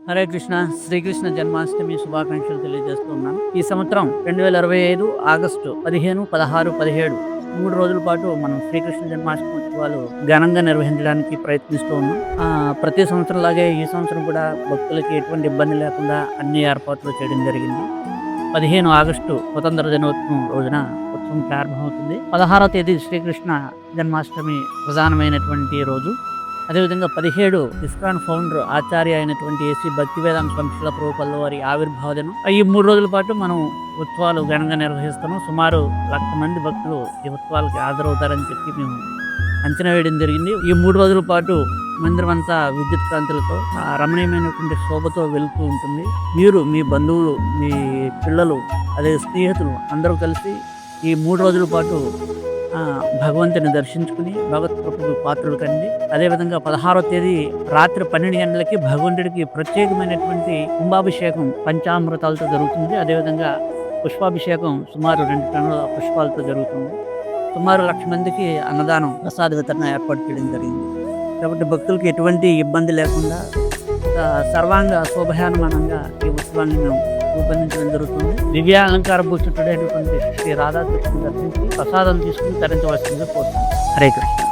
హరే కృష్ణ. శ్రీకృష్ణ జన్మాష్టమి శుభాకాంక్షలు తెలియజేస్తున్నాను. ఈ సంవత్సరం 2025 ఆగస్టు 15, 16, 17 3 రోజుల పాటు మనం శ్రీకృష్ణ జన్మాష్టమి ఉత్సవాలు ఘనంగా నిర్వహించడానికి ప్రయత్నిస్తూ ఉన్నాం. ప్రతి సంవత్సరం లాగే ఈ సంవత్సరం కూడా భక్తులకి ఎటువంటి ఇబ్బంది లేకుండా అన్ని ఏర్పాట్లు చేయడం జరిగింది. 15 ఆగస్టు స్వతంత్ర దినోత్సవం రోజున ఉత్సవం ప్రారంభమవుతుంది. 16వ తేదీ శ్రీకృష్ణ జన్మాష్టమి ప్రధానమైనటువంటి రోజు. అదేవిధంగా 17 ఇస్కాన్ ఫౌండర్ ఆచార్య అయినటువంటి ఏసీ భక్తివేదాంత స్వామి శిల ప్రభుపాదుల వారి ఆవిర్భావ దినం. ఈ 3 రోజుల పాటు మనం ఉత్సవాలు ఘనంగా నిర్వహిస్తున్నాం. సుమారు 1,00,000 మంది భక్తులు ఈ ఉత్సవాలకి హాజరవుతారని చెప్పి మేము అంచనా వేయడం జరిగింది. ఈ 3 రోజుల పాటు మందిరం అంతా విద్యుత్ కాంతులతో రమణీయమైనటువంటి శోభతో వెళ్తూ ఉంటుంది. మీరు, మీ బంధువులు, మీ పిల్లలు, అదే స్నేహితులు అందరూ కలిసి ఈ 3 రోజుల పాటు భగవంతుని దర్శించుకుని భగవత్ కృపకు పాత్రలు కండి. అదేవిధంగా 16వ తేదీ రాత్రి 12 గంటలకి భగవంతుడికి ప్రత్యేకమైనటువంటి కుంభాభిషేకం పంచామృతాలతో జరుగుతుంది. అదేవిధంగా పుష్పాభిషేకం సుమారు 2 టన్నుల పుష్పాలతో జరుగుతుంది. సుమారు 1,00,000 మందికి అన్నదానం ప్రసాద వితరణ ఏర్పాటు చేయడం జరిగింది. కాబట్టి భక్తులకు ఎటువంటి ఇబ్బంది లేకుండా సర్వాంగ శోభయానమానంగా ఈ ఉత్సవాన్ని మేము రూపొందించడం జరుగుతుంది. దివ్య అలంకార భూషితుడైనటువంటి శ్రీ రాధాకృష్ణ దర్శించి ప్రసాదం తీసుకుని తరించవలసిందిగా కోరుతున్నాను. హరే కృష్ణ.